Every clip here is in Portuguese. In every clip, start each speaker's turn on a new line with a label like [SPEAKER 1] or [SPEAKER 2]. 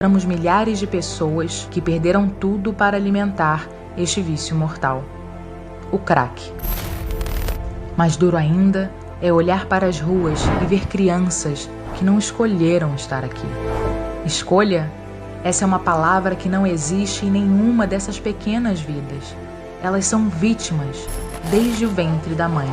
[SPEAKER 1] Encontramos milhares de pessoas que perderam tudo para alimentar este vício mortal, o crack. Mais duro ainda é olhar para as ruas e ver crianças que não escolheram estar aqui. Escolha? Essa é uma palavra que não existe em nenhuma dessas pequenas vidas. Elas são vítimas desde o ventre da mãe.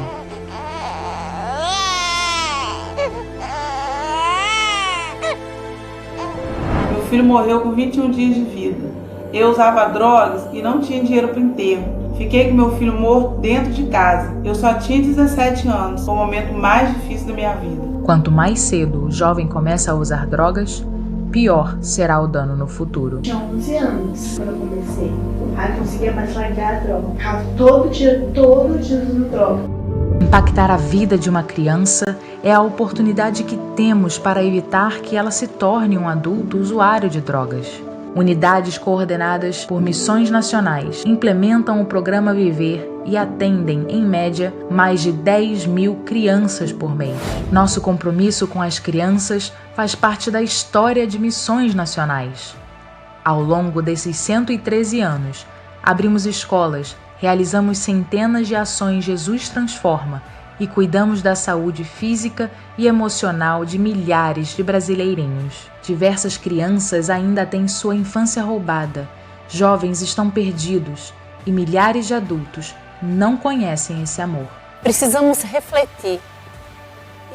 [SPEAKER 2] Meu filho morreu com 21 dias de vida. Eu usava drogas e não tinha dinheiro para o enterro. Fiquei com meu filho morto dentro de casa. Eu só tinha 17 anos. Foi o momento mais difícil da minha vida.
[SPEAKER 1] Quanto mais cedo o jovem começa a usar drogas, pior será o dano no futuro.
[SPEAKER 3] Tinha 11 anos quando eu comecei. Aí eu conseguia mais largar a droga. Ficava todo dia usando droga.
[SPEAKER 1] Impactar a vida de uma criança é a oportunidade que temos para evitar que ela se torne um adulto usuário de drogas. Unidades coordenadas por missões nacionais implementam o programa Viver e atendem, em média, mais de 10.000 crianças por mês. Nosso compromisso com as crianças faz parte da história de missões nacionais. Ao longo desses 113 anos, abrimos escolas, realizamos centenas de ações Jesus Transforma e cuidamos da saúde física e emocional de milhares de brasileirinhos. Diversas crianças ainda têm sua infância roubada, jovens estão perdidos e milhares de adultos não conhecem esse amor.
[SPEAKER 4] Precisamos refletir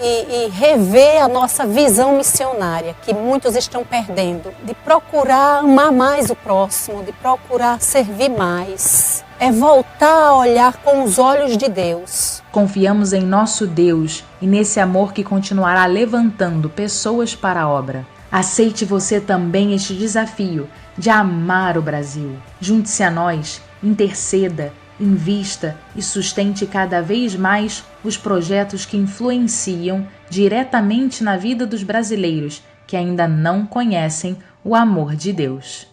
[SPEAKER 4] e rever a nossa visão missionária, que muitos estão perdendo, de procurar amar mais o próximo, de procurar servir mais. É voltar a olhar com os olhos de Deus.
[SPEAKER 1] Confiamos em nosso Deus e nesse amor que continuará levantando pessoas para a obra. Aceite você também este desafio de amar o Brasil. Junte-se a nós, interceda, invista e sustente cada vez mais os projetos que influenciam diretamente na vida dos brasileiros que ainda não conhecem o amor de Deus.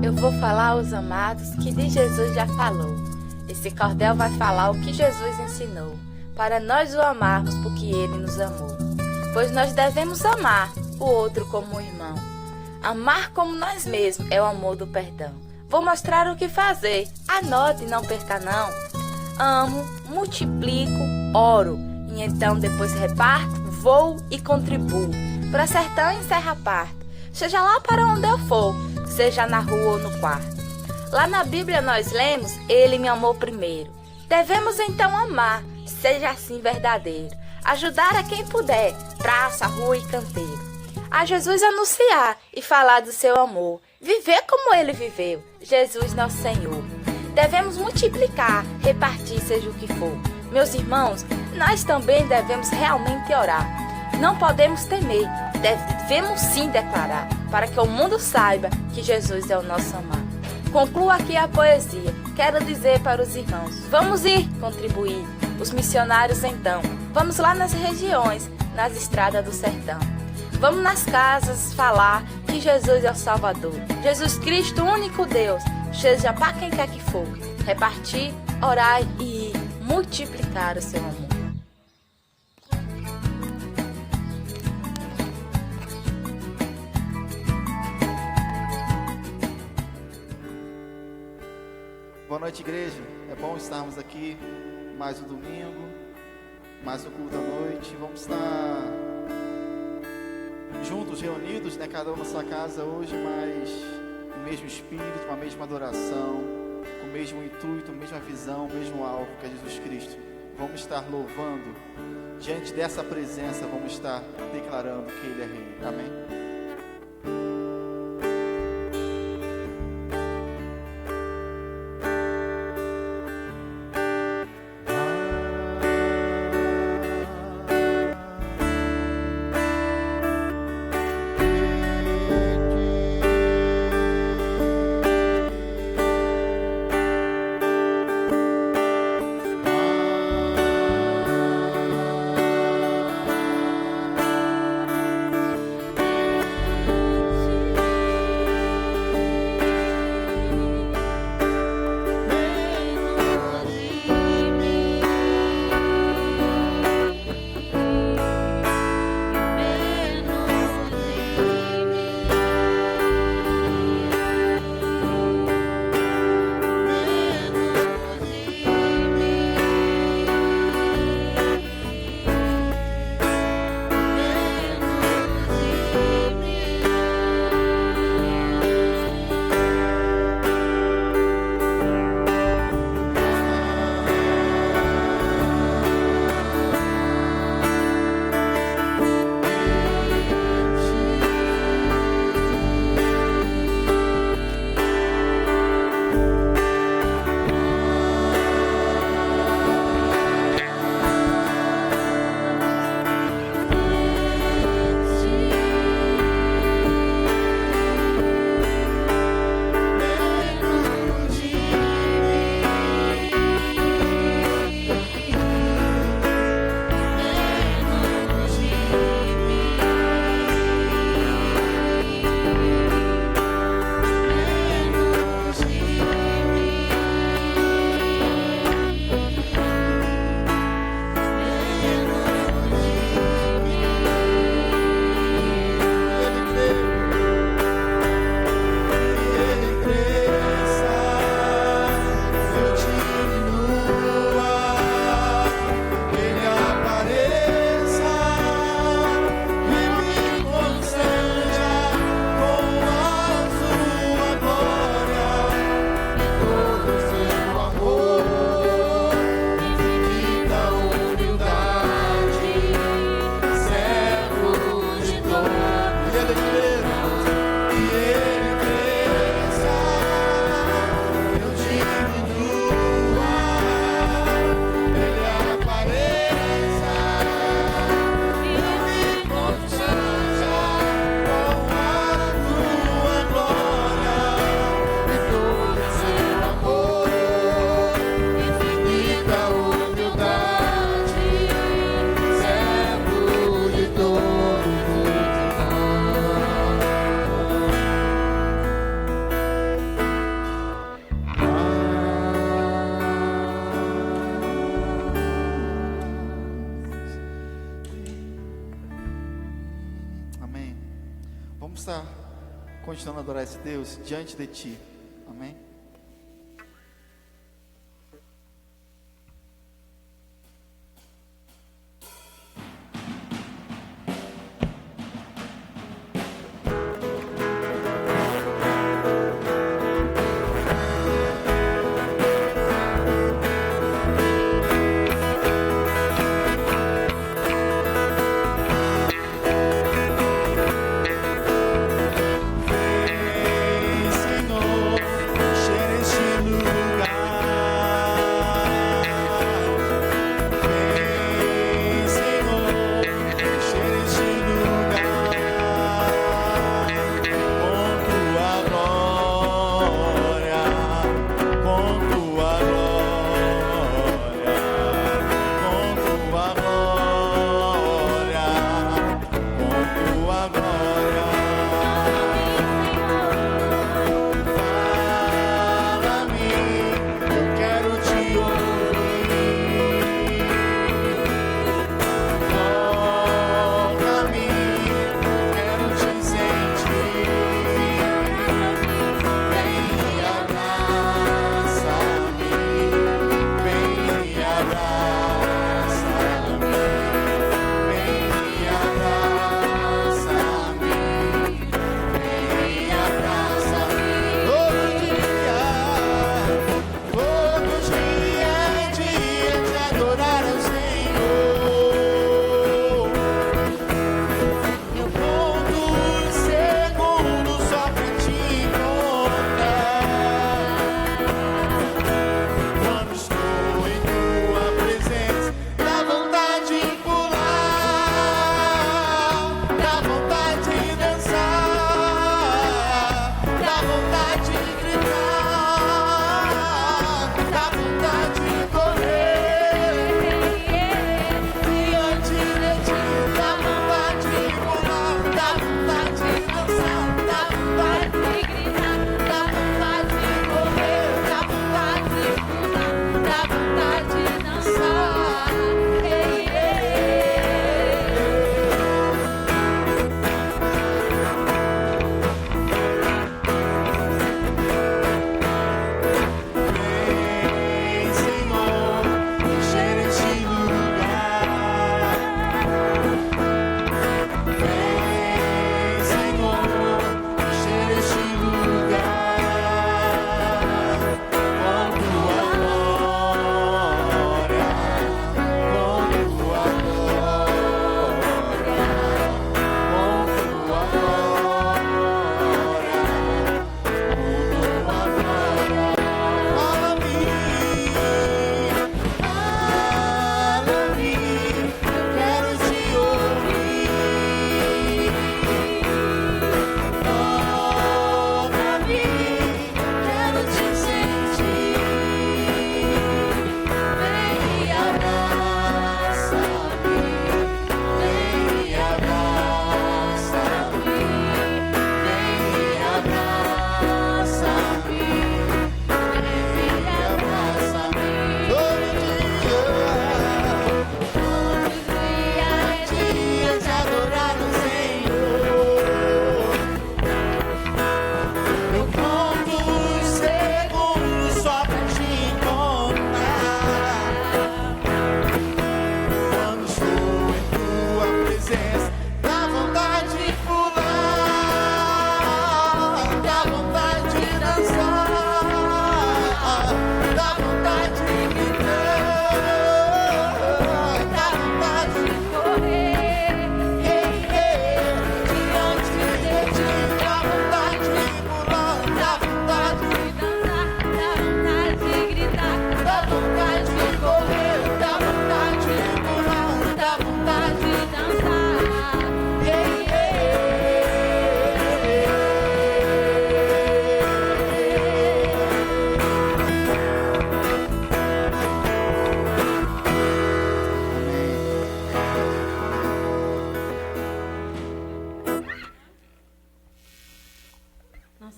[SPEAKER 5] Eu vou falar aos amados que de Jesus já falou. Esse cordel vai falar o que Jesus ensinou, para nós o amarmos porque Ele nos amou. Pois nós devemos amar o outro como um irmão. Amar como nós mesmos é o amor do perdão. Vou mostrar o que fazer, anote e não perca não. Amo, multiplico, oro, e então depois reparto, vou e contribuo. Para sertão e serra parto, seja lá para onde eu for, seja na rua ou no quarto. Lá na Bíblia nós lemos, Ele me amou primeiro. Devemos então amar, seja assim verdadeiro. Ajudar a quem puder, praça, rua e canteiro. A Jesus anunciar e falar do seu amor. Viver como Ele viveu, Jesus nosso Senhor. Devemos multiplicar, repartir, seja o que for. Meus irmãos, nós também devemos realmente orar. Não podemos temer, devemos sim declarar, para que o mundo saiba que Jesus é o nosso amado. Concluo aqui a poesia. Quero dizer para os irmãos, vamos ir contribuir. Os missionários então, vamos lá nas regiões, nas estradas do sertão. Vamos nas casas falar que Jesus é o Salvador. Jesus Cristo, o único Deus, seja para quem quer que for. Repartir, orar e multiplicar o seu amor.
[SPEAKER 6] Boa noite, igreja. É bom estarmos aqui mais um domingo, mais um culto à noite. Vamos estar juntos, reunidos, né? Cada um na sua casa hoje, mas o mesmo espírito, a mesma adoração, com o mesmo intuito, a mesma visão, o mesmo alvo que é Jesus Cristo. Vamos estar louvando. Diante dessa presença, vamos estar declarando que Ele é Rei. Amém? Vamos estar continuando a adorar esse Deus diante de Ti. Amém?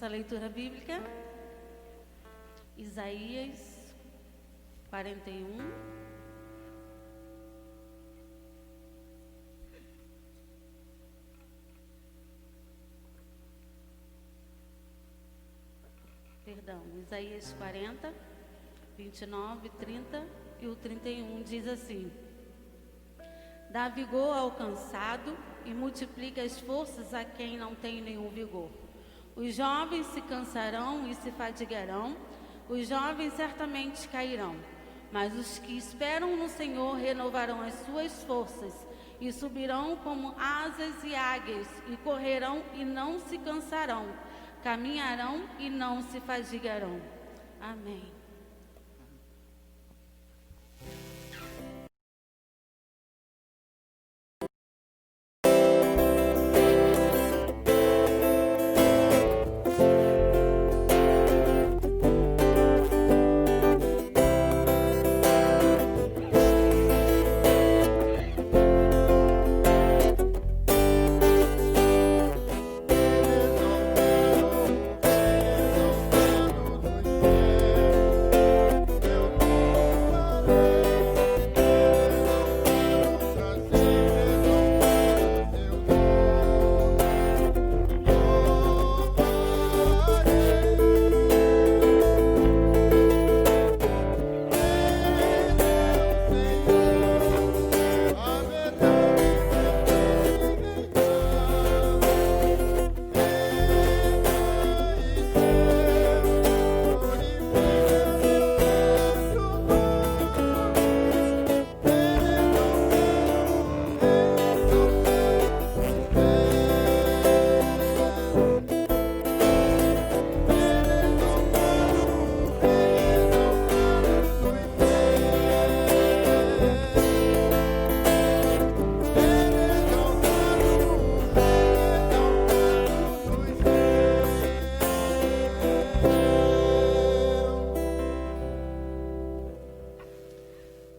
[SPEAKER 7] Nossa leitura bíblica, Isaías 41. Isaías 40, 29, 30 e o 31 diz assim: dá vigor ao cansado e multiplica as forças a quem não tem nenhum vigor. Os jovens se cansarão e se fadigarão, os jovens certamente cairão, mas os que esperam no Senhor renovarão as suas forças e subirão como asas e águias, e correrão e não se cansarão, caminharão e não se fadigarão. Amém.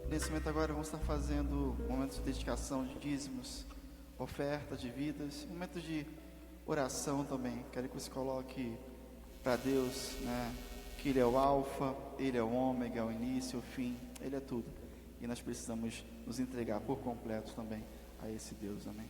[SPEAKER 6] Nesse momento agora vamos estar fazendo momentos de dedicação de dízimos, oferta de vidas, momentos de oração também. Quero que você coloque para Deus, né, que Ele é o alfa, Ele é o ômega, o início, o fim, Ele é tudo. E nós precisamos nos entregar por completo também a esse Deus, amém.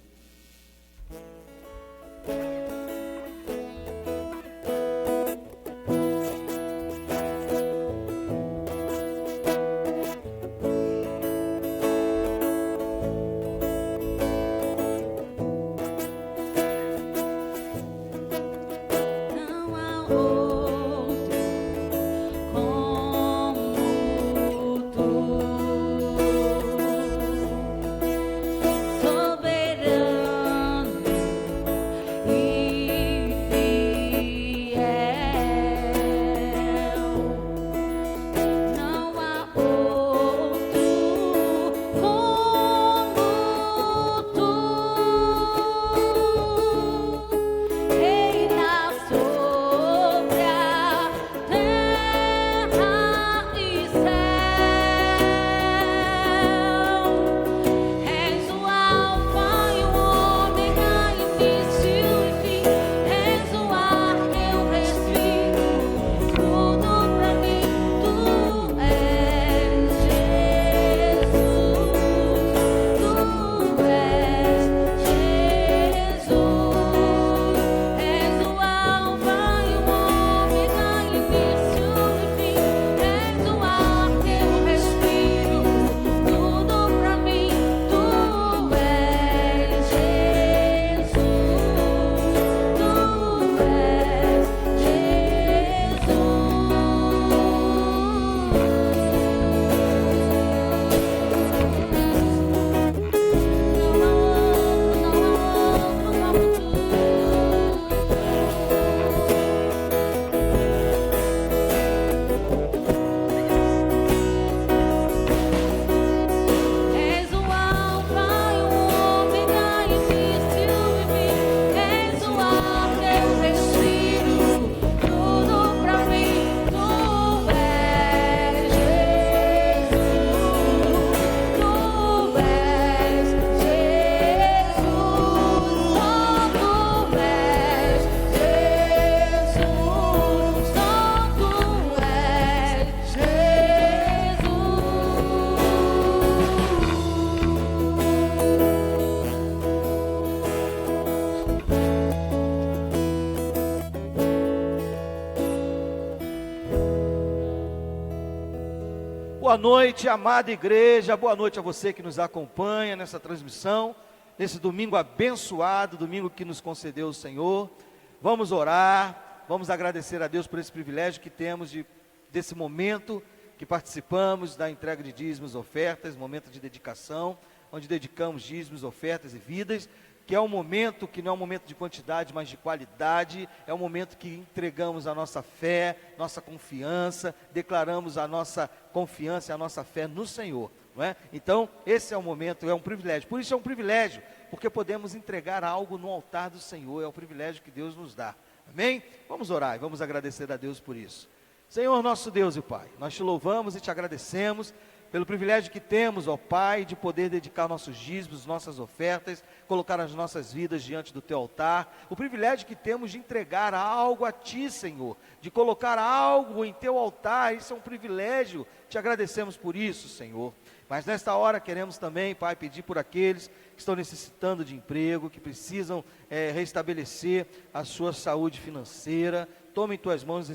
[SPEAKER 7] Soberano e
[SPEAKER 8] Boa noite, amada igreja, boa noite a você que nos acompanha nessa transmissão, nesse domingo abençoado, domingo que nos concedeu o Senhor. Vamos orar, vamos agradecer a Deus por esse privilégio que temos desse momento que participamos da entrega de dízimos, ofertas, momento de dedicação, onde dedicamos dízimos, ofertas e vidas, que é um momento que não é um momento de quantidade, mas de qualidade, é um momento que entregamos a nossa fé, nossa confiança, declaramos a nossa confiança e a nossa fé no Senhor, não é? Então, esse é um momento, é um privilégio, por isso é um privilégio, porque podemos entregar algo no altar do Senhor, é o privilégio que Deus nos dá, amém? Vamos orar e vamos agradecer a Deus por isso. Senhor nosso Deus e Pai, nós te louvamos e te agradecemos, pelo privilégio que temos, ó Pai, de poder dedicar nossos dízimos, nossas ofertas, colocar as nossas vidas diante do Teu altar, o privilégio que temos de entregar algo a Ti, Senhor, de colocar algo em Teu altar, isso é um privilégio, te agradecemos por isso, Senhor. Mas nesta hora queremos também, Pai, pedir por aqueles que estão necessitando de emprego, que precisam restabelecer a sua saúde financeira. Toma em Tuas mãos,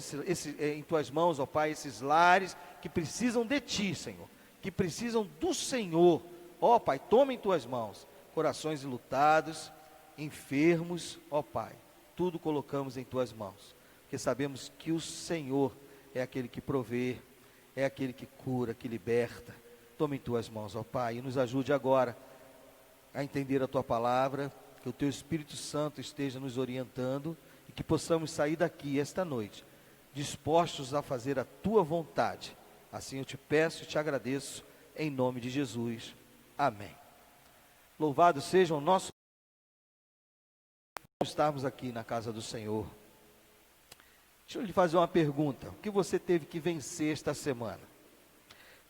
[SPEAKER 8] em Tuas mãos, ó Pai, esses lares que precisam de Ti, Senhor, que precisam do Senhor, ó Pai, toma em Tuas mãos, corações enlutados, enfermos, ó Pai, tudo colocamos em Tuas mãos, porque sabemos que o Senhor é aquele que provê, é aquele que cura, que liberta. Toma em Tuas mãos, ó Pai, e nos ajude agora a entender a Tua palavra, que o Teu Espírito Santo esteja nos orientando, e que possamos sair daqui esta noite, dispostos a fazer a Tua vontade. Assim eu te peço e te agradeço, em nome de Jesus. Amém. Louvado seja o nosso estarmos aqui na casa do Senhor. Deixa eu lhe fazer uma pergunta. O que você teve que vencer esta semana?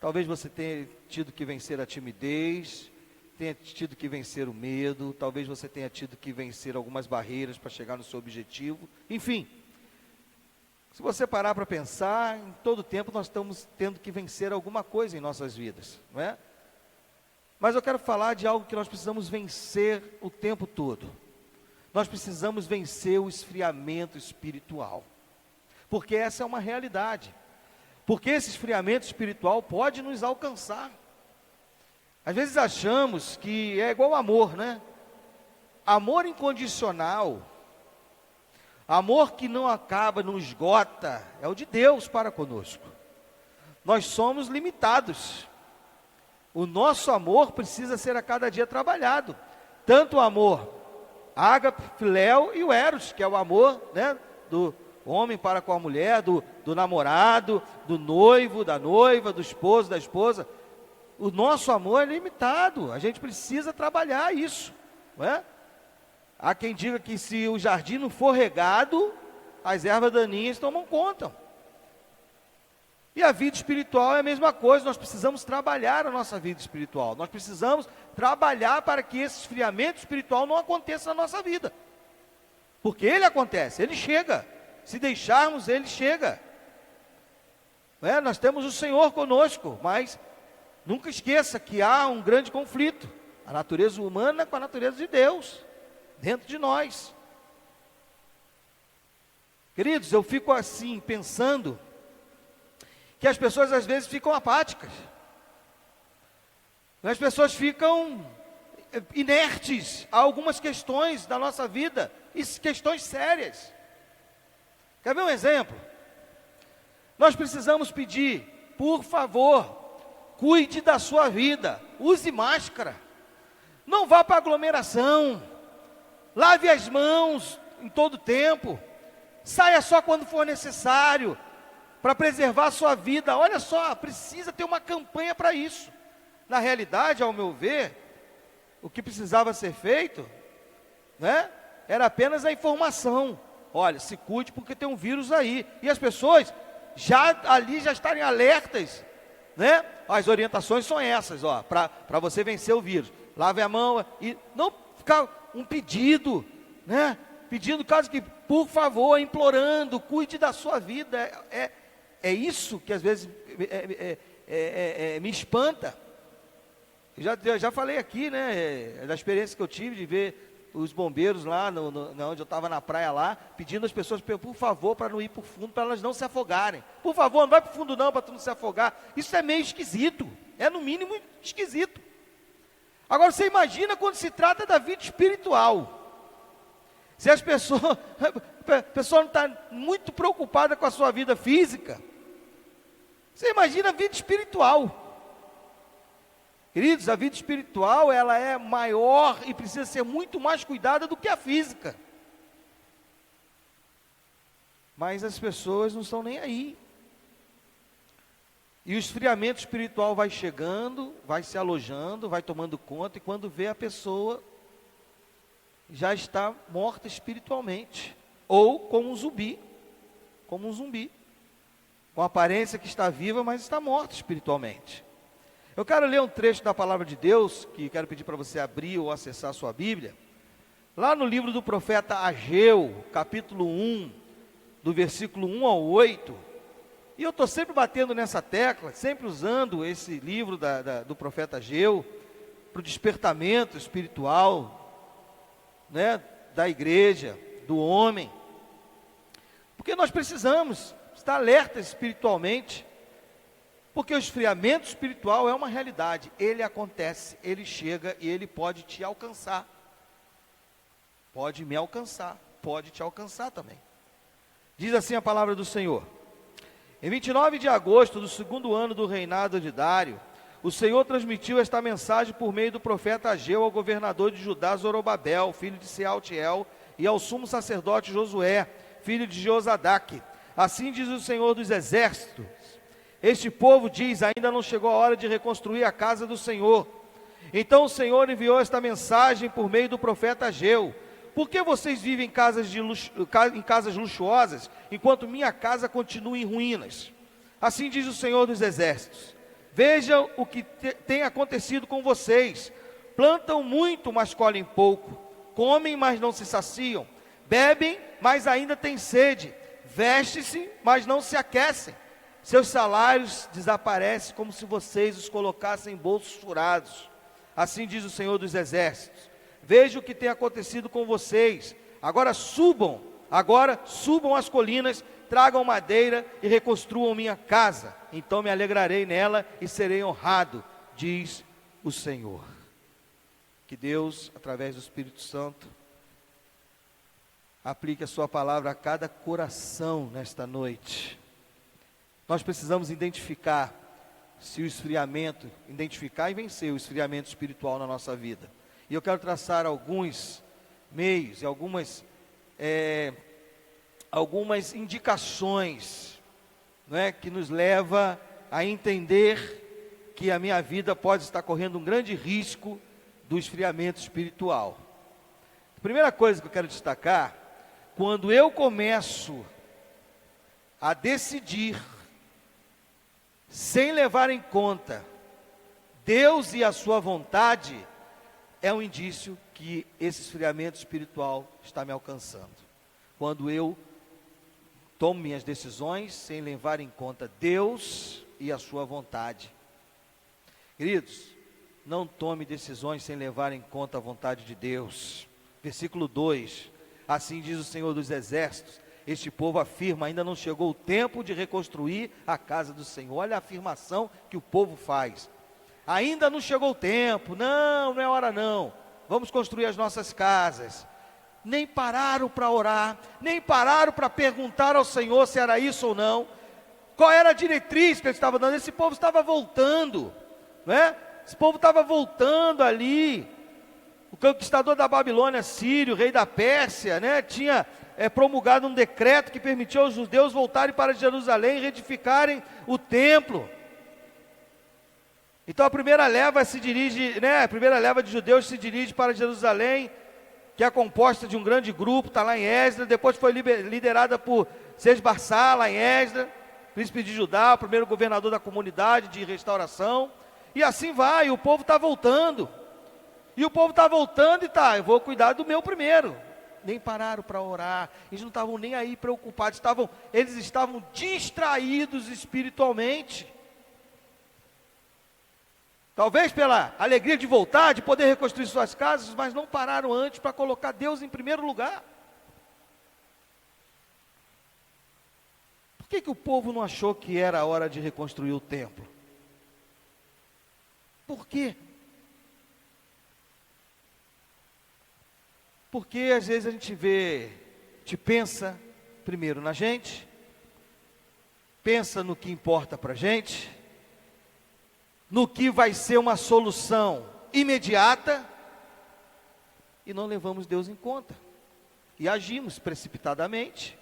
[SPEAKER 8] Talvez você tenha tido que vencer a timidez, tenha tido que vencer o medo, talvez você tenha tido que vencer algumas barreiras para chegar no seu objetivo. Enfim, se você parar para pensar, em todo tempo nós estamos tendo que vencer alguma coisa em nossas vidas, não é? Mas eu quero falar de algo que nós precisamos vencer o tempo todo. Nós precisamos vencer o esfriamento espiritual, porque essa é uma realidade, porque esse esfriamento espiritual pode nos alcançar. Às vezes achamos que é igual amor, né? Amor incondicional, amor que não acaba, não esgota, é o de Deus para conosco. Nós somos limitados. O nosso amor precisa ser a cada dia trabalhado. Tanto o amor ágape, filéu e o eros, que é o amor, né, do homem para com a mulher, do namorado, do noivo, da noiva, do esposo, da esposa. O nosso amor é limitado. A gente precisa trabalhar isso, não é? Há quem diga que se o jardim não for regado, as ervas daninhas tomam conta. E a vida espiritual é a mesma coisa, nós precisamos trabalhar a nossa vida espiritual. Nós precisamos trabalhar para que esse esfriamento espiritual não aconteça na nossa vida. Porque ele acontece, ele chega. Se deixarmos, ele chega. Nós temos o Senhor conosco, mas nunca esqueça que há um grande conflito. A natureza humana com a natureza de Deus dentro de nós. Queridos, eu fico assim pensando que as pessoas às vezes ficam apáticas. As pessoas ficam inertes a algumas questões da nossa vida, e questões sérias. Quer ver um exemplo? Nós precisamos pedir, por favor, cuide da sua vida, use máscara, não vá para aglomeração, lave as mãos em todo tempo, saia só quando for necessário, para preservar a sua vida. Olha só, precisa ter uma campanha para isso. Na realidade, ao meu ver, o que precisava ser feito, né, era apenas a informação. Olha, se cuide porque tem um vírus aí. E as pessoas já estarem alertas, né? As orientações são essas, ó, para você vencer o vírus. Lave a mão e não ficar um pedido, né? Pedindo caso que, por favor, implorando, cuide da sua vida. É isso que às vezes me espanta. Eu já falei aqui, né, da experiência que eu tive de ver os bombeiros lá, onde eu estava na praia lá, pedindo às pessoas, por favor, para não ir para o fundo, para elas não se afogarem. Por favor, não vai para o fundo não, para tu não se afogar. Isso é meio esquisito, é no mínimo esquisito. Agora você imagina quando se trata da vida espiritual. Se a pessoa não está muito preocupada com a sua vida física, você imagina a vida espiritual. Queridos, a vida espiritual, ela é maior e precisa ser muito mais cuidada do que a física. Mas as pessoas não estão nem aí. E o esfriamento espiritual vai chegando, vai se alojando, vai tomando conta, e quando vê a pessoa, já está morta espiritualmente. Ou como um zumbi. Com a aparência que está viva, mas está morta espiritualmente. Eu quero ler um trecho da palavra de Deus, que quero pedir para você abrir ou acessar a sua Bíblia. Lá no livro do profeta Ageu, capítulo 1, do versículo 1 ao 8. E eu estou sempre batendo nessa tecla, sempre usando esse livro do profeta Ageu, para o despertamento espiritual, né, da igreja, do homem. Porque nós precisamos estar alertas espiritualmente. Porque o esfriamento espiritual é uma realidade, ele acontece, ele chega e ele pode te alcançar. Pode me alcançar, pode te alcançar também. Diz assim a palavra do Senhor: em 29 de agosto do 2º ano do reinado de Dário, o Senhor transmitiu esta mensagem por meio do profeta Ageu ao governador de Judá, Zorobabel, filho de Sealtiel, e ao sumo sacerdote Josué, filho de Josadaque. Assim diz o Senhor dos exércitos: este povo diz, ainda não chegou a hora de reconstruir a casa do Senhor. Então o Senhor enviou esta mensagem por meio do profeta Ageu: por que vocês vivem em casas luxuosas, enquanto minha casa continua em ruínas? Assim diz o Senhor dos exércitos: vejam o que tem acontecido com vocês. Plantam muito, mas colhem pouco. Comem, mas não se saciam. Bebem, mas ainda têm sede. Vestem-se, mas não se aquecem. Seus salários desaparecem como se vocês os colocassem em bolsos furados. Assim diz o Senhor dos exércitos: veja o que tem acontecido com vocês. Agora subam as colinas, tragam madeira e reconstruam minha casa. Então me alegrarei nela e serei honrado, diz o Senhor. Que Deus, através do Espírito Santo, aplique a sua palavra a cada coração nesta noite. Nós precisamos identificar e vencer o esfriamento espiritual na nossa vida. E eu quero traçar alguns meios e algumas indicações, não é, que nos leva a entender que a minha vida pode estar correndo um grande risco do esfriamento espiritual. A primeira coisa que eu quero destacar: quando eu começo a decidir sem levar em conta Deus e a sua vontade, é um indício que esse esfriamento espiritual está me alcançando. Quando eu tomo minhas decisões sem levar em conta Deus e a sua vontade. Queridos, não tome decisões sem levar em conta a vontade de Deus. Versículo 2: assim diz o Senhor dos exércitos: este povo afirma, ainda não chegou o tempo de reconstruir a casa do Senhor. Olha a afirmação que o povo faz: ainda não chegou o tempo, não é hora não, vamos construir as nossas casas. Nem pararam para orar, nem pararam para perguntar ao Senhor se era isso ou não. Qual era a diretriz que ele estava dando? Esse povo estava voltando, não é? Esse povo estava voltando ali. O conquistador da Babilônia, Sírio, rei da Pérsia, né, tinha promulgado um decreto que permitiu aos judeus voltarem para Jerusalém e reedificarem o templo. Então a primeira leva de judeus se dirige para Jerusalém, que é composta de um grande grupo, está lá em Esdras. Depois foi liderada por Sesbassar, lá em Esdras, príncipe de Judá, o primeiro governador da comunidade de restauração. E assim vai, o povo está voltando. E o povo está voltando eu vou cuidar do meu primeiro. Nem pararam para orar, eles não estavam nem aí preocupados, eles estavam distraídos espiritualmente. Talvez pela alegria de voltar, de poder reconstruir suas casas, mas não pararam antes para colocar Deus em primeiro lugar. Por que o povo não achou que era a hora de reconstruir o templo? Por quê? Porque às vezes a gente pensa primeiro na gente, pensa no que importa para a gente, no que vai ser uma solução imediata, e não levamos Deus em conta, e agimos precipitadamente,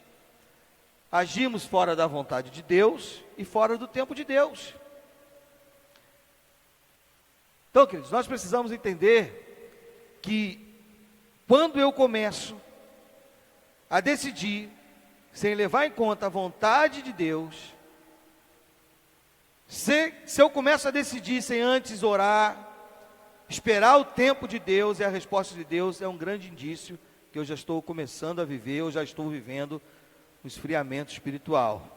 [SPEAKER 8] agimos fora da vontade de Deus, e fora do tempo de Deus. Então, queridos, nós precisamos entender que, quando eu começo a decidir, sem levar em conta a vontade de Deus, se eu começo a decidir sem antes orar, esperar o tempo de Deus e a resposta de Deus, é um grande indício que eu já estou começando a viver, eu já estou vivendo um esfriamento espiritual.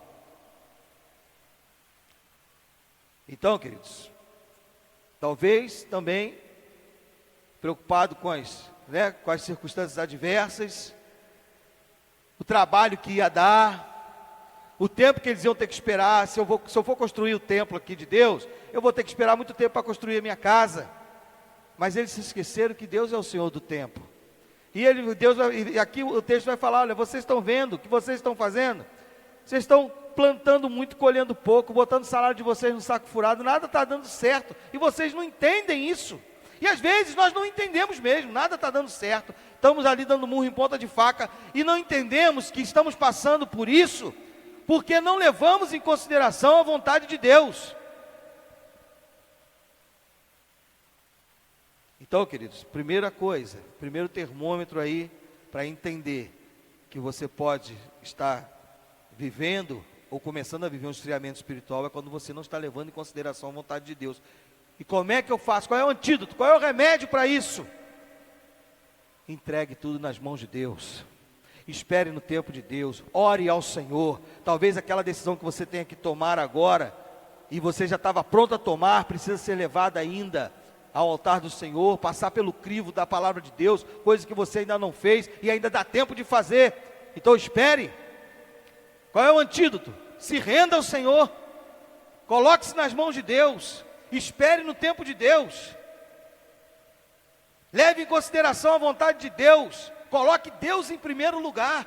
[SPEAKER 8] Então, queridos, talvez também preocupado com as circunstâncias adversas, o trabalho que ia dar, o tempo que eles iam ter que esperar. Se eu for construir o templo aqui de Deus, eu vou ter que esperar muito tempo para construir a minha casa. Mas eles se esqueceram que Deus é o Senhor do tempo. E aqui o texto vai falar: olha, vocês estão vendo o que vocês estão fazendo? Vocês estão plantando muito, colhendo pouco, botando o salário de vocês no saco furado, nada está dando certo, e vocês não entendem isso. E às vezes nós não entendemos mesmo, nada está dando certo, estamos ali dando murro em ponta de faca, e não entendemos que estamos passando por isso, porque não levamos em consideração a vontade de Deus. Então, queridos, primeira coisa, primeiro termômetro aí, para entender que você pode estar vivendo, ou começando a viver um esfriamento espiritual, é quando você não está levando em consideração a vontade de Deus. E como é que eu faço? Qual é o antídoto? Qual é o remédio para isso? Entregue tudo nas mãos de Deus. Espere no tempo de Deus. Ore ao Senhor. Talvez aquela decisão que você tenha que tomar agora, e você já estava pronto a tomar, precisa ser levada ainda ao altar do Senhor, passar pelo crivo da palavra de Deus, coisa que você ainda não fez, e ainda dá tempo de fazer. Então espere. Qual é o antídoto? Se renda ao Senhor. Coloque-se nas mãos de Deus. Espere no tempo de Deus. Leve em consideração a vontade de Deus. Coloque Deus em primeiro lugar.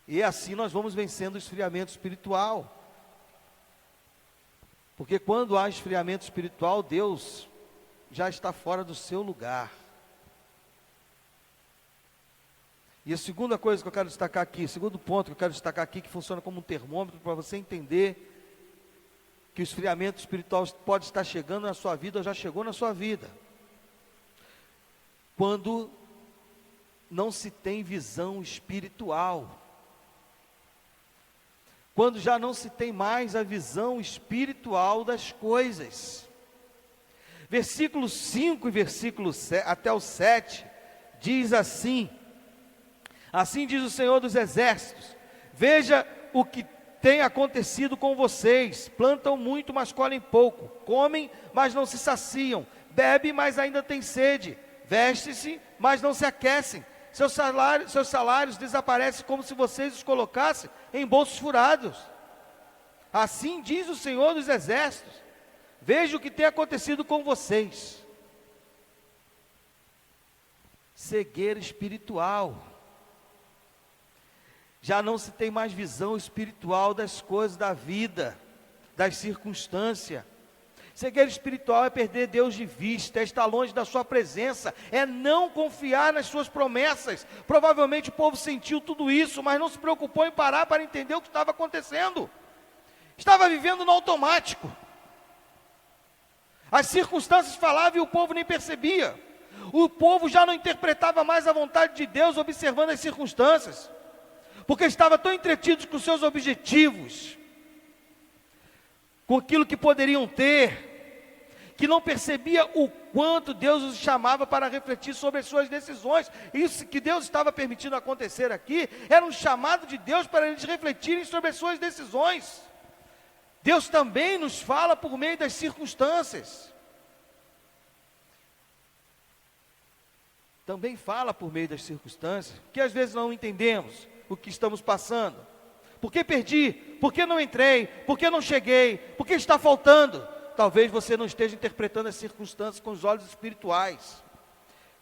[SPEAKER 8] E assim nós vamos vencendo o esfriamento espiritual. Porque quando há esfriamento espiritual, Deus já está fora do seu lugar. E a segunda coisa que eu quero destacar aqui, o segundo ponto que eu quero destacar aqui, que funciona como um termômetro para você entender que o esfriamento espiritual pode estar chegando na sua vida, ou já chegou na sua vida. Quando não se tem visão espiritual. Quando já não se tem mais a visão espiritual das coisas. Versículo 5 e versículo 7, até o 7, diz assim: assim diz o Senhor dos Exércitos, veja o que tem acontecido com vocês, plantam muito, mas colhem pouco, comem, mas não se saciam, bebem, mas ainda têm sede, vestem-se, mas não se aquecem, seus salários desaparecem como se vocês os colocassem em bolsos furados. Assim diz o Senhor dos Exércitos, veja o que tem acontecido com vocês. Cegueira espiritual. Já não se tem mais visão espiritual das coisas da vida, das circunstâncias. Cegueira espiritual é perder Deus de vista, é estar longe da sua presença, é não confiar nas suas promessas. Provavelmente o povo sentiu tudo isso, mas não se preocupou em parar para entender o que estava acontecendo. Estava vivendo no automático. As circunstâncias falavam e o povo nem percebia. O povo já não interpretava mais a vontade de Deus observando as circunstâncias, porque estava tão entretidos com seus objetivos, com aquilo que poderiam ter, que não percebia o quanto Deus os chamava para refletir sobre as suas decisões. Isso que Deus estava permitindo acontecer aqui, era um chamado de Deus para eles refletirem sobre as suas decisões. Deus também nos fala por meio das circunstâncias. Também fala por meio das circunstâncias, que às vezes não entendemos o que estamos passando. Por que perdi? Por que não entrei? Por que não cheguei? Por que está faltando? Talvez você não esteja interpretando as circunstâncias com os olhos espirituais.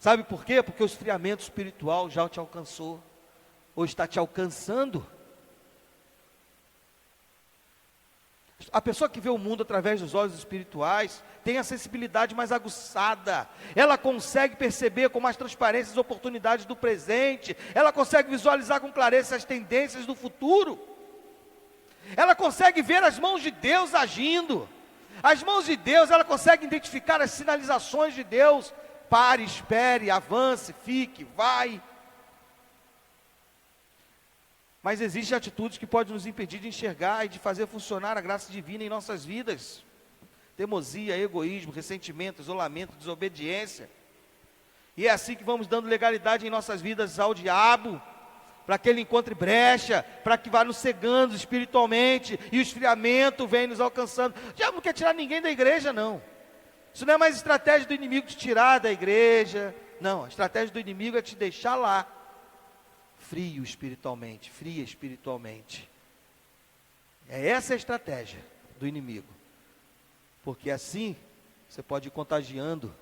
[SPEAKER 8] Sabe por quê? Porque o esfriamento espiritual já te alcançou, ou está te alcançando. A pessoa que vê o mundo através dos olhos espirituais tem a sensibilidade mais aguçada. Ela consegue perceber com mais transparência as oportunidades do presente. Ela consegue visualizar com clareza as tendências do futuro. Ela consegue ver as mãos de Deus agindo. As mãos de Deus, ela consegue identificar as sinalizações de Deus. Pare, espere, avance, fique, vai. Mas existem atitudes que podem nos impedir de enxergar e de fazer funcionar a graça divina em nossas vidas. Teimosia, egoísmo, ressentimento, isolamento, desobediência. E é assim que vamos dando legalidade em nossas vidas ao diabo, para que ele encontre brecha, para que vá nos cegando espiritualmente, e o esfriamento vem nos alcançando. O diabo não quer tirar ninguém da igreja, não. Isso não é mais estratégia do inimigo te tirar da igreja. Não, a estratégia do inimigo é te deixar lá, frio espiritualmente, fria espiritualmente. Essa é a estratégia do inimigo. Porque assim, você pode ir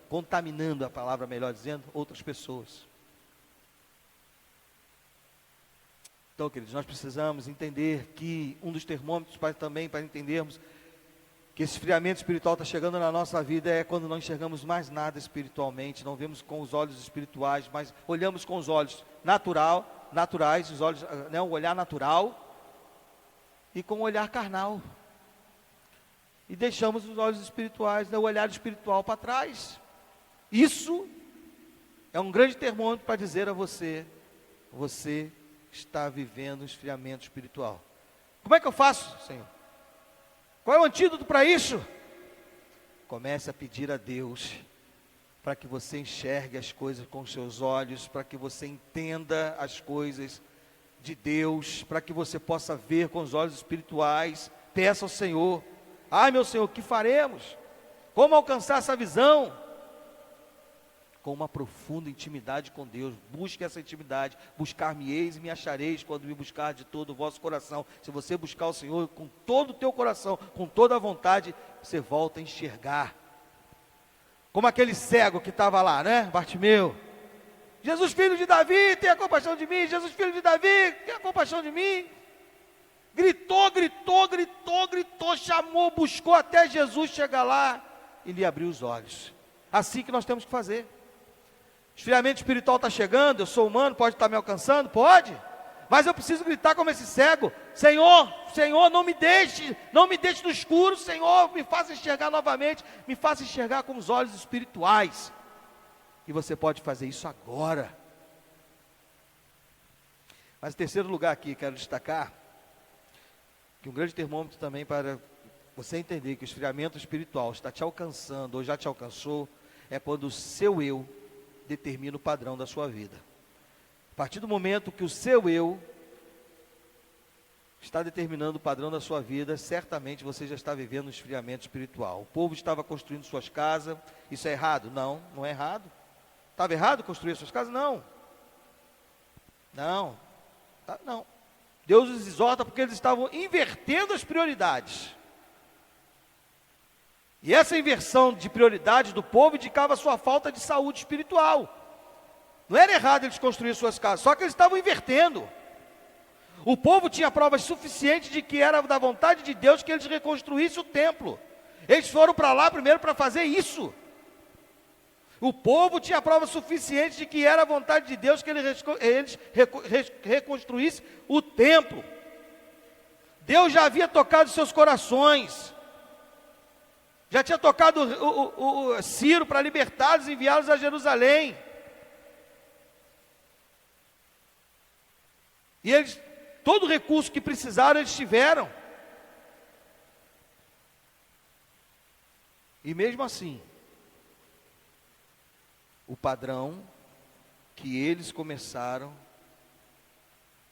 [SPEAKER 8] contaminando a palavra, melhor dizendo, outras pessoas. Então, queridos, nós precisamos entender que um dos termômetros para entendermos que esse esfriamento espiritual está chegando na nossa vida é quando não enxergamos mais nada espiritualmente, não vemos com os olhos espirituais, mas olhamos com os olhos naturais, os olhos, né, o olhar natural e com o olhar carnal. E deixamos os olhos espirituais, né, o olhar espiritual para trás. Isso é um grande termômetro para dizer a você está vivendo um esfriamento espiritual. Como é que eu faço, Senhor? Qual é o antídoto para isso? Comece a pedir a Deus para que você enxergue as coisas com os seus olhos, para que você entenda as coisas de Deus, para que você possa ver com os olhos espirituais. Peça ao Senhor: ai, meu Senhor, o que faremos? Como alcançar essa visão? Com uma profunda intimidade com Deus. Busque essa intimidade. Buscar-me-eis e me achareis quando me buscar de todo o vosso coração. Se você buscar o Senhor com todo o teu coração, com toda a vontade, você volta a enxergar. Como aquele cego que estava lá, né? Bartimeu. Jesus, filho de Davi, tenha compaixão de mim. Jesus, filho de Davi, tenha compaixão de mim. Gritou, chamou, buscou até Jesus chegar lá e lhe abriu os olhos. Assim que nós temos que fazer. Esfriamento espiritual está chegando, eu sou humano, pode estar me alcançando? Pode. Mas eu preciso gritar como esse cego: Senhor, não me deixe no escuro, Senhor, me faça enxergar novamente, me faça enxergar com os olhos espirituais. E você pode fazer isso agora. Mas em terceiro lugar aqui, quero destacar que um grande termômetro também para você entender que o esfriamento espiritual está te alcançando, ou já te alcançou, é quando o seu eu determina o padrão da sua vida. A partir do momento que o seu eu está determinando o padrão da sua vida, certamente você já está vivendo um esfriamento espiritual. O povo estava construindo suas casas. Isso é errado? Não, não é errado. Estava errado construir suas casas? Não. Não. Deus os exorta porque eles estavam invertendo as prioridades. E essa inversão de prioridades do povo indicava a sua falta de saúde espiritual. Não era errado eles construírem suas casas, só que eles estavam invertendo. O povo tinha provas suficientes de que era da vontade de Deus que eles reconstruíssem o templo. Eles foram para lá primeiro para fazer isso. O povo tinha provas suficientes de que era a vontade de Deus que eles reconstruíssem o templo. Deus já havia tocado seus corações. Já tinha tocado o Ciro para libertá-los e enviá-los a Jerusalém. E eles, todo o recurso que precisaram, eles tiveram. E mesmo assim, o padrão que eles começaram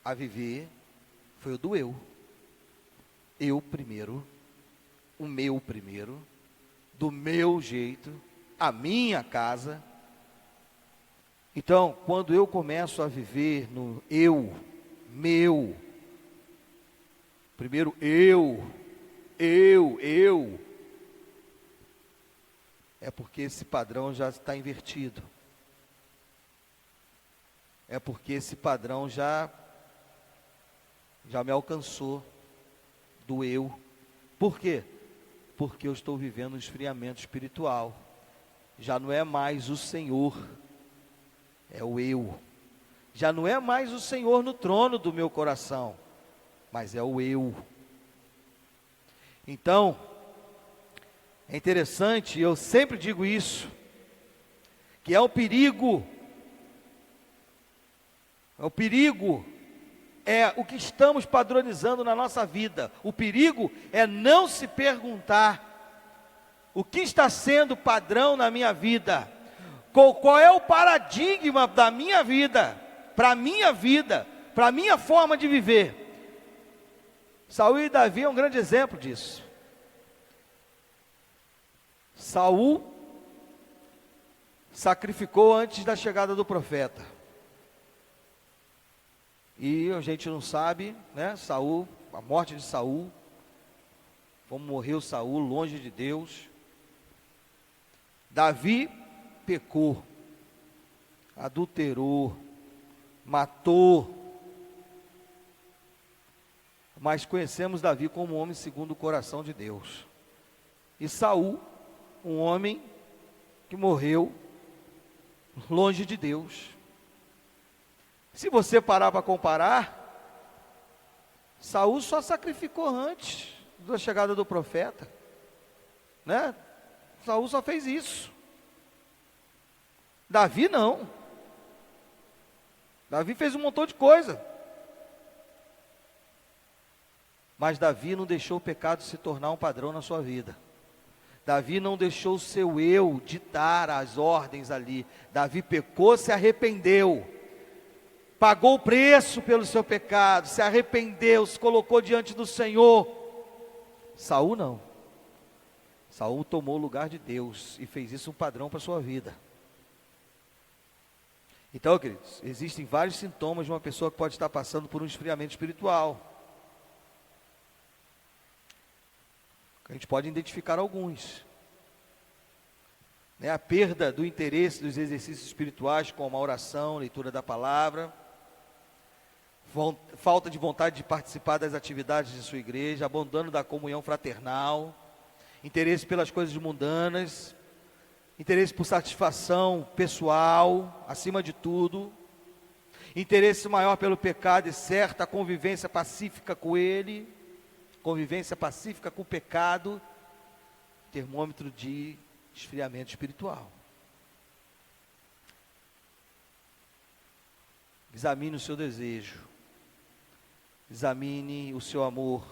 [SPEAKER 8] a viver foi o do eu. Eu primeiro, o meu primeiro, do meu jeito, a minha casa. Então, quando eu começo a viver no eu, meu, primeiro eu, é porque esse padrão já está invertido. É porque esse padrão já me alcançou do eu. Por quê? Porque eu estou vivendo um esfriamento espiritual. Já não é mais o Senhor, é o eu. Já não é mais o Senhor no trono do meu coração, mas é o eu. Então, é interessante, eu sempre digo isso, que é um perigo. O perigo é o que estamos padronizando na nossa vida. O perigo é não se perguntar o que está sendo padrão na minha vida, qual é o paradigma da minha vida, para a minha forma de viver. Saul e Davi é um grande exemplo disso. Saul sacrificou antes da chegada do profeta. E a gente não sabe, né? Saul, a morte de Saul, como morreu Saul longe de Deus. Davi pecou, adulterou, matou. Mas conhecemos Davi como um homem segundo o coração de Deus. E Saul, um homem que morreu longe de Deus. Se você parar para comparar, Saul só sacrificou antes da chegada do profeta, né? Saul só fez isso. Davi não. Davi fez um montão de coisa. Mas Davi não deixou o pecado se tornar um padrão na sua vida. Davi não deixou o seu eu ditar as ordens ali. Davi pecou, se arrependeu. Pagou o preço pelo seu pecado, se arrependeu, se colocou diante do Senhor. Saul não. Saul tomou o lugar de Deus e fez isso um padrão para a sua vida. Então, queridos, existem vários sintomas de uma pessoa que pode estar passando por um esfriamento espiritual. A gente pode identificar alguns. A perda do interesse dos exercícios espirituais, como a oração, leitura da palavra, falta de vontade de participar das atividades de sua igreja, abandono da comunhão fraternal, interesse pelas coisas mundanas, interesse por satisfação pessoal, acima de tudo, interesse maior pelo pecado e certa convivência pacífica com ele, convivência pacífica com o pecado, termômetro de esfriamento espiritual. Examine o seu desejo, examine o seu amor,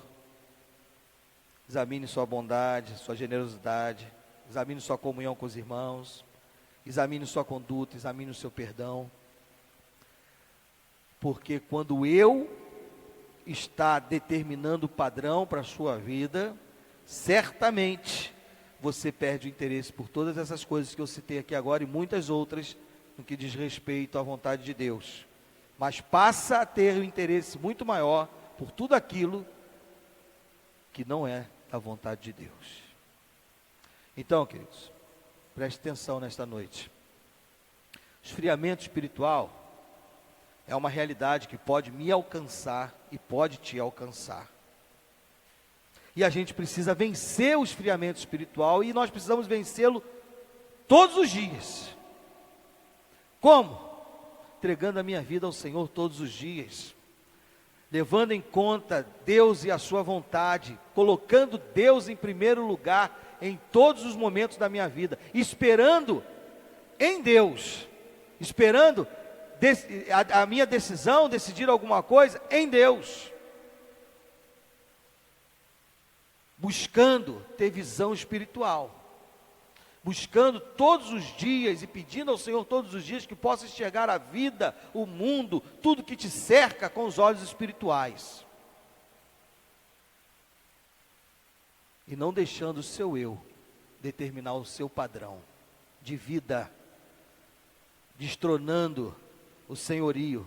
[SPEAKER 8] examine sua bondade, sua generosidade, examine sua comunhão com os irmãos, examine sua conduta, examine o seu perdão, porque quando eu está determinando o padrão para a sua vida, certamente você perde o interesse por todas essas coisas que eu citei aqui agora e muitas outras no que diz respeito à vontade de Deus, mas passa a ter um interesse muito maior por tudo aquilo que não é da vontade de Deus. Então, queridos, preste atenção nesta noite. Esfriamento espiritual é uma realidade que pode me alcançar e pode te alcançar. E a gente precisa vencer o esfriamento espiritual e nós precisamos vencê-lo todos os dias. Como? Entregando a minha vida ao Senhor todos os dias, levando em conta Deus e a sua vontade, colocando Deus em primeiro lugar em todos os momentos da minha vida, esperando em Deus, esperando a minha decisão, decidir alguma coisa em Deus, buscando ter visão espiritual, buscando todos os dias e pedindo ao Senhor todos os dias que possa enxergar a vida, o mundo, tudo que te cerca com os olhos espirituais. e não deixando o seu eu determinar o seu padrão de vida, destronando o senhorio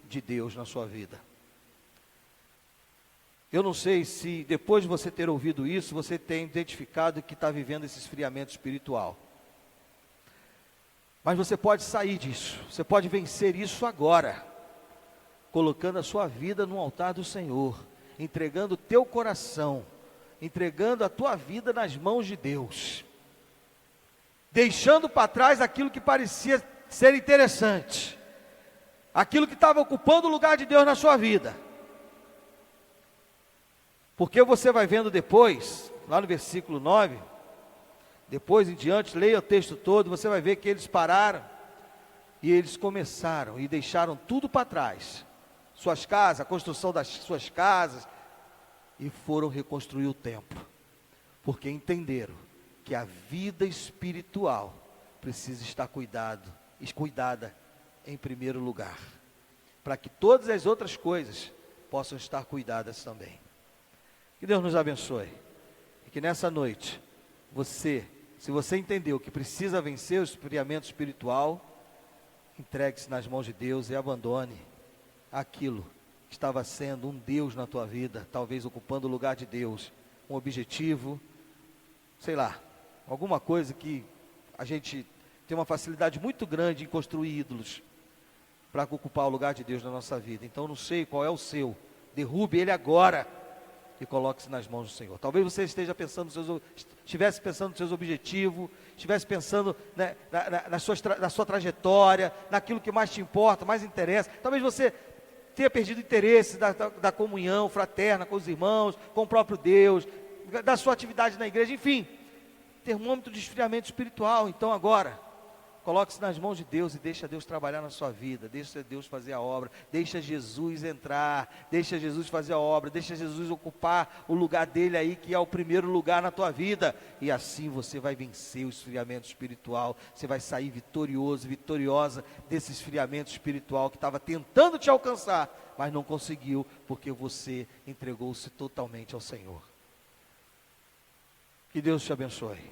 [SPEAKER 8] de Deus na sua vida. Eu não sei se depois de você ter ouvido isso, você tem identificado que está vivendo esse esfriamento espiritual. Mas você pode sair disso, você pode vencer isso agora, colocando a sua vida no altar do Senhor, entregando o teu coração, entregando a tua vida nas mãos de Deus, deixando para trás aquilo que parecia ser interessante, aquilo que estava ocupando o lugar de Deus na sua vida. Porque você vai vendo depois, lá no versículo 9, depois em diante, leia o texto todo, você vai ver que eles pararam e eles começaram e deixaram tudo para trás, suas casas, a construção das suas casas, e foram reconstruir o templo, porque entenderam que a vida espiritual precisa estar cuidada em primeiro lugar, para que todas as outras coisas possam estar cuidadas também. Que Deus nos abençoe, e que nessa noite, se você entendeu que precisa vencer o esfriamento espiritual, entregue-se nas mãos de Deus e abandone aquilo que estava sendo um Deus na tua vida, talvez ocupando o lugar de Deus, um objetivo, sei lá, alguma coisa que a gente tem uma facilidade muito grande em construir ídolos, para ocupar o lugar de Deus na nossa vida. Então não sei qual é o seu, derrube ele agora, e coloque-se nas mãos do Senhor. Talvez você estivesse pensando nos seus objetivos, estivesse pensando, né, na sua trajetória, naquilo que mais te importa, mais interessa. Talvez você tenha perdido interesse da comunhão fraterna com os irmãos, com o próprio Deus, da sua atividade na igreja, enfim, termômetro de esfriamento espiritual. Então agora, coloque-se nas mãos de Deus e deixa Deus trabalhar na sua vida, deixa Deus fazer a obra, deixa Jesus entrar, deixa Jesus fazer a obra, deixa Jesus ocupar o lugar dele aí, que é o primeiro lugar na tua vida, e assim você vai vencer o esfriamento espiritual, você vai sair vitorioso, vitoriosa desse esfriamento espiritual que estava tentando te alcançar, mas não conseguiu, porque você entregou-se totalmente ao Senhor. Que Deus te abençoe.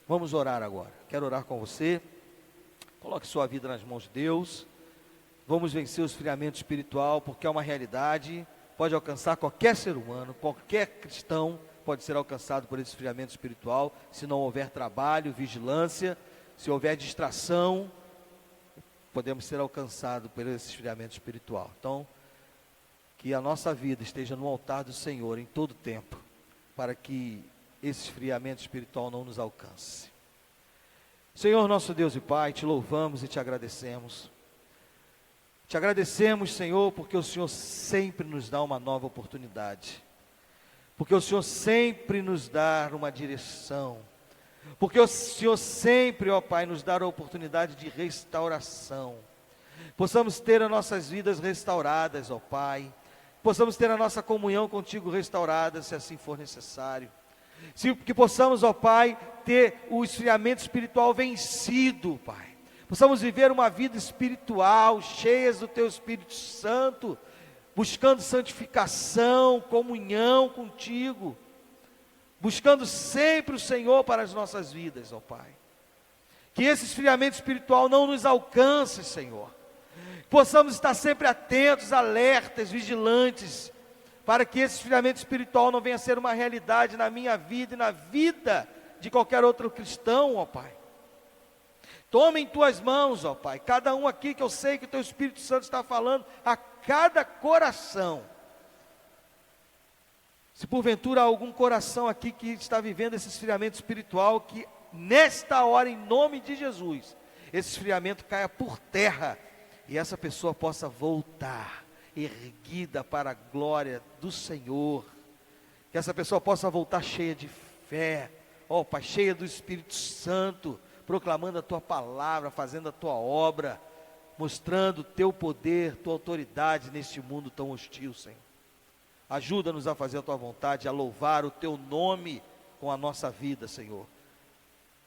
[SPEAKER 8] Vamos orar agora, quero orar com você. Coloque sua vida nas mãos de Deus. Vamos vencer o esfriamento espiritual, porque é uma realidade, pode alcançar qualquer ser humano, qualquer cristão pode ser alcançado por esse esfriamento espiritual, se não houver trabalho, vigilância, se houver distração, podemos ser alcançados por esse esfriamento espiritual. Então, que a nossa vida esteja no altar do Senhor em todo tempo, para que esse esfriamento espiritual não nos alcance. Senhor, nosso Deus e Pai, te louvamos e te agradecemos. Te agradecemos, Senhor, porque o Senhor sempre nos dá uma nova oportunidade. Porque o Senhor sempre nos dá uma direção. Porque o Senhor sempre, ó Pai, nos dá a oportunidade de restauração. Possamos ter as nossas vidas restauradas, ó Pai. Possamos ter a nossa comunhão contigo restaurada, se assim for necessário. Que possamos, ó Pai, ter o esfriamento espiritual vencido, Pai. Possamos viver uma vida espiritual, cheias do Teu Espírito Santo, buscando santificação, comunhão contigo, buscando sempre o Senhor para as nossas vidas, ó Pai. Que esse esfriamento espiritual não nos alcance, Senhor. Possamos estar sempre atentos, alertas, vigilantes, para que esse esfriamento espiritual não venha a ser uma realidade na minha vida e na vida de qualquer outro cristão, ó Pai. Toma em Tuas mãos, ó Pai, cada um aqui, que eu sei que o Teu Espírito Santo está falando a cada coração. Se porventura há algum coração aqui que está vivendo esse esfriamento espiritual, que nesta hora, em nome de Jesus, esse esfriamento caia por terra, e essa pessoa possa voltar erguida para a glória do Senhor, que essa pessoa possa voltar cheia de fé, ó Pai, cheia do Espírito Santo, proclamando a Tua palavra, fazendo a Tua obra, mostrando o Teu poder, Tua autoridade neste mundo tão hostil, Senhor. Ajuda-nos a fazer a Tua vontade, a louvar o Teu nome com a nossa vida, Senhor.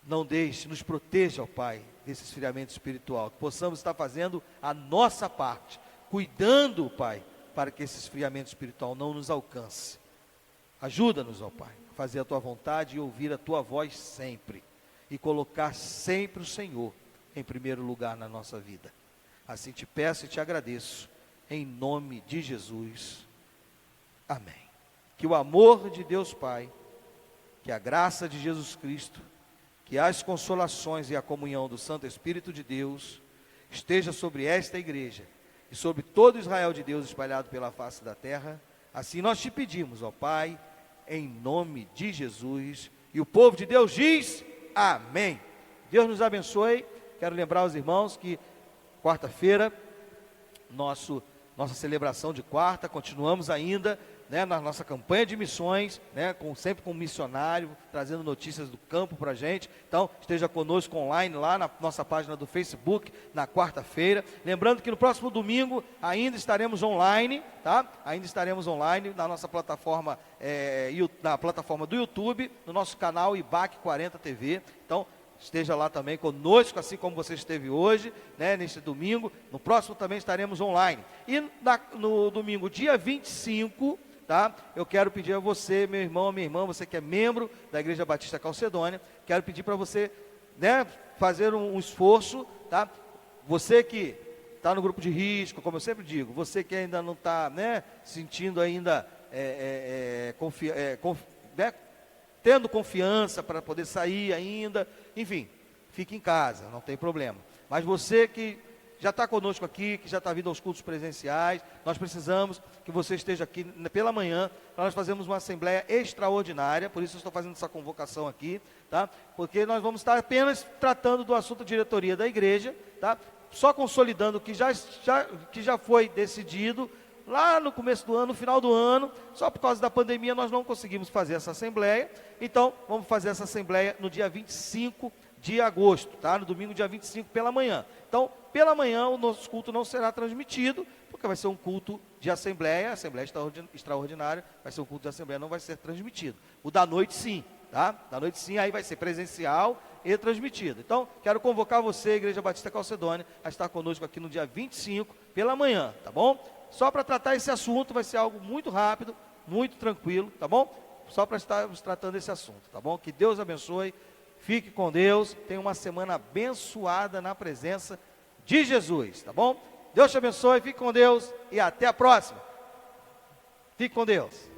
[SPEAKER 8] Não deixe, nos proteja, ó Pai, desse esfriamento espiritual, que possamos estar fazendo a nossa parte, cuidando, Pai, para que esse esfriamento espiritual não nos alcance. Ajuda-nos, ó Pai, fazer a tua vontade e ouvir a tua voz sempre. E colocar sempre o Senhor em primeiro lugar na nossa vida. Assim te peço e te agradeço, em nome de Jesus. Amém. Que o amor de Deus Pai, que a graça de Jesus Cristo, que as consolações e a comunhão do Santo Espírito de Deus esteja sobre esta igreja e sobre todo Israel de Deus espalhado pela face da terra. Assim nós te pedimos, ó Pai, em nome de Jesus. E o povo de Deus diz amém. Deus nos abençoe. Quero lembrar os irmãos que quarta-feira, nossa celebração de quarta, continuamos ainda, né, na nossa campanha de missões, né, sempre com um missionário, trazendo notícias do campo para a gente. Então, esteja conosco online lá na nossa página do Facebook, na quarta-feira. Lembrando que no próximo domingo ainda estaremos online, tá? Ainda estaremos online na nossa plataforma, na plataforma do YouTube, no nosso canal IBAC 40 TV. Então, esteja lá também conosco, assim como você esteve hoje, né, neste domingo. No próximo também estaremos online. E no domingo, dia 25, tá? Eu quero pedir a você, meu irmão, minha irmã, você que é membro da Igreja Batista Calcedônia, quero pedir para você, né, fazer um esforço, tá? Você que está no grupo de risco, como eu sempre digo, você que ainda não está, né, sentindo ainda, tendo confiança para poder sair ainda, enfim, fique em casa, não tem problema. Mas você que já está conosco aqui, que já está vindo aos cultos presenciais, nós precisamos que você esteja aqui pela manhã, para nós fazermos uma assembleia extraordinária, por isso eu estou fazendo essa convocação aqui, tá? Porque nós vamos estar apenas tratando do assunto diretoria da igreja, tá? Só consolidando o que já foi decidido, lá no começo do ano, no final do ano. Só por causa da pandemia nós não conseguimos fazer essa assembleia, então vamos fazer essa assembleia no dia 25 de agosto, tá? No domingo, dia 25, pela manhã. Então, pela manhã o nosso culto não será transmitido, porque vai ser um culto de assembleia extraordinária, vai ser um culto de assembleia, não vai ser transmitido. O da noite sim, tá? Da noite sim, aí vai ser presencial e transmitido. Então, quero convocar você, Igreja Batista Calcedônia, a estar conosco aqui no dia 25, pela manhã, tá bom? Só para tratar esse assunto, vai ser algo muito rápido, muito tranquilo, tá bom? Só para estarmos tratando esse assunto, tá bom? Que Deus abençoe, fique com Deus, tenha uma semana abençoada na presença de Jesus, tá bom? Deus te abençoe, fique com Deus e até a próxima. Fique com Deus.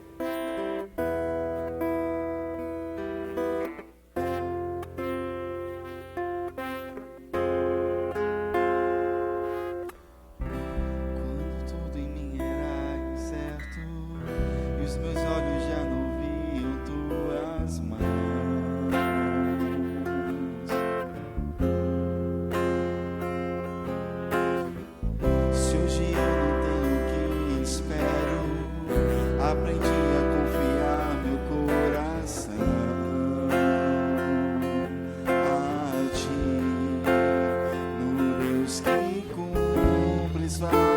[SPEAKER 6] Vai